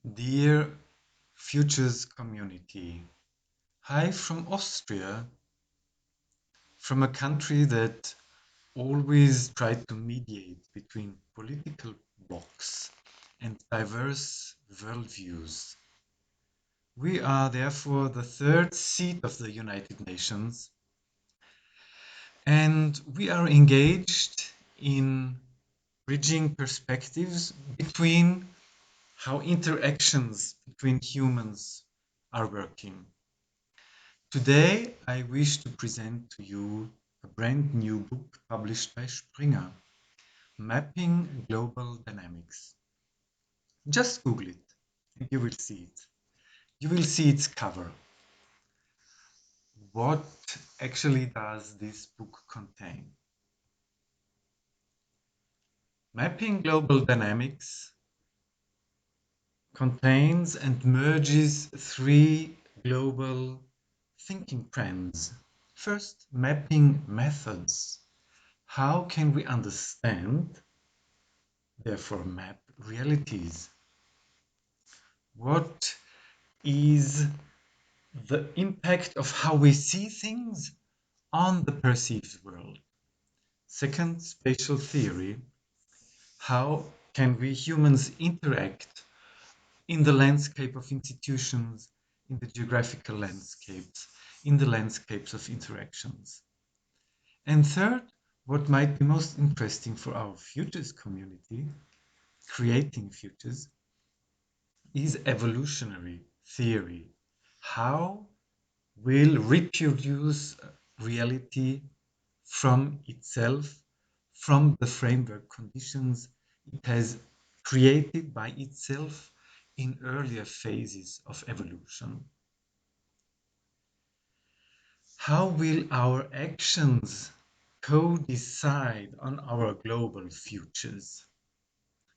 Dear Futures community, hi from Austria, from a country that always tried to mediate between political blocs and diverse worldviews. We are therefore the third seat of the United Nations, and we are engaged in bridging perspectives between how interactions between humans are working. Today, I wish to present to you a brand new book published by Springer, Mapping Global Dynamics. Just Google it and you will see it. You will see its cover. What actually does this book contain? Mapping Global Dynamics contains and merges three global thinking trends. First, mapping methods. How can we understand, therefore map realities? What is the impact of how we see things on the perceived world? Second, spatial theory. How can we humans interact in the landscape of institutions, in the geographical landscapes, in the landscapes of interactions? And third, what might be most interesting for our futures community, creating futures, is evolutionary theory. How will reproduce reality from itself, from the framework conditions it has created by itself in earlier phases of evolution? How will our actions co-decide on our global futures?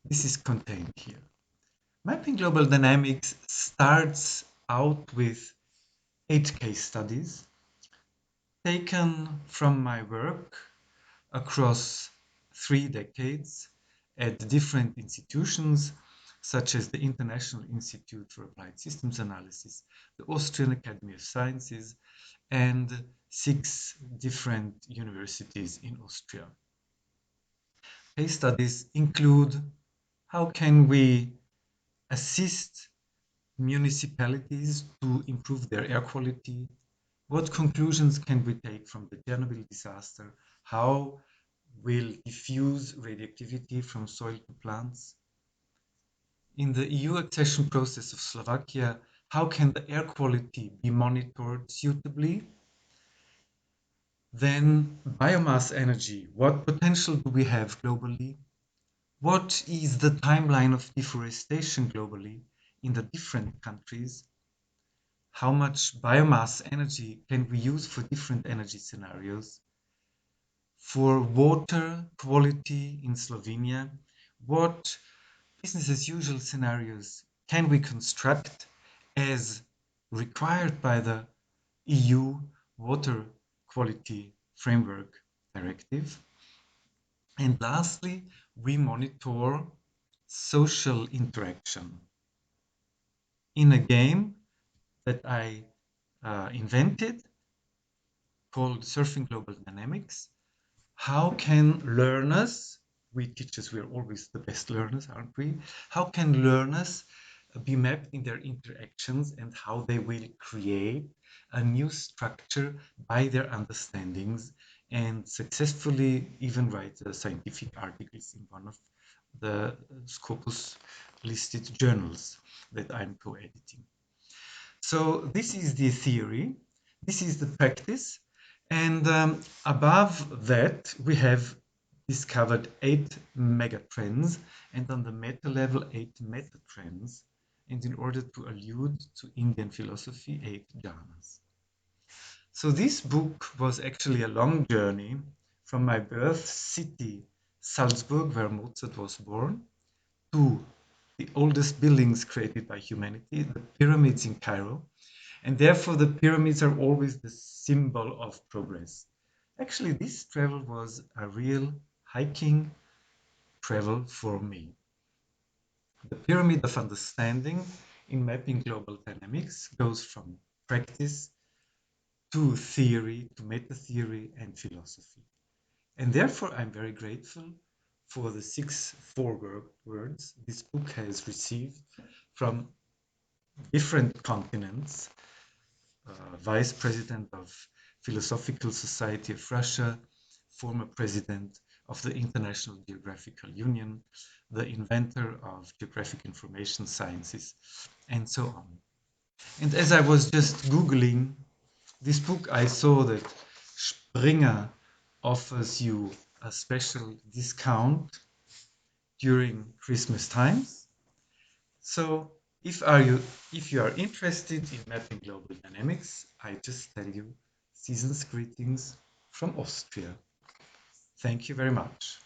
This is contained here. Mapping Global Dynamics starts out with 8 case studies taken from my work across 3 decades at different institutions, such as the International Institute for Applied Systems Analysis, the Austrian Academy of Sciences, and 6 different universities in Austria. Case studies include how can we assist municipalities to improve their air quality? What conclusions can we take from the Chernobyl disaster? How will diffuse radioactivity from soil to plants? In the EU accession process of Slovakia, how can the air quality be monitored suitably? Then biomass energy. What potential do we have globally? What is the timeline of deforestation globally in the different countries? How much biomass energy can we use for different energy scenarios? For water quality in Slovenia, what business as usual scenarios can we construct as required by the EU Water Quality Framework Directive? And lastly, we monitor social interaction. In a game that I invented called Surfing Global Dynamics, how can learners, we teachers, we are always the best learners, aren't we? How can learners be mapped in their interactions and how they will create a new structure by their understandings and successfully even write scientific articles in one of the Scopus listed journals that I'm co-editing. So this is the theory, this is the practice, and above that we have discovered 8 megatrends, and on the meta level 8 metatrends, and in order to allude to Indian philosophy, 8 jhanas. So this book was actually a long journey from my birth city, Salzburg, where Mozart was born, to the oldest buildings created by humanity, the pyramids in Cairo, and therefore the pyramids are always the symbol of progress. Actually, this travel was a real hiking travel for me. The pyramid of understanding in mapping global dynamics goes from practice to theory, to meta theory and philosophy. And therefore, I'm very grateful for the six forewords this book has received from different continents. Vice President of Philosophical Society of Russia, former President of the International Geographical Union, the inventor of geographic information sciences, and so on. And as I was just Googling this book, I saw that Springer offers you a special discount during Christmas times. So if you are interested in mapping global dynamics, I just tell you season's greetings from Austria. Thank you very much.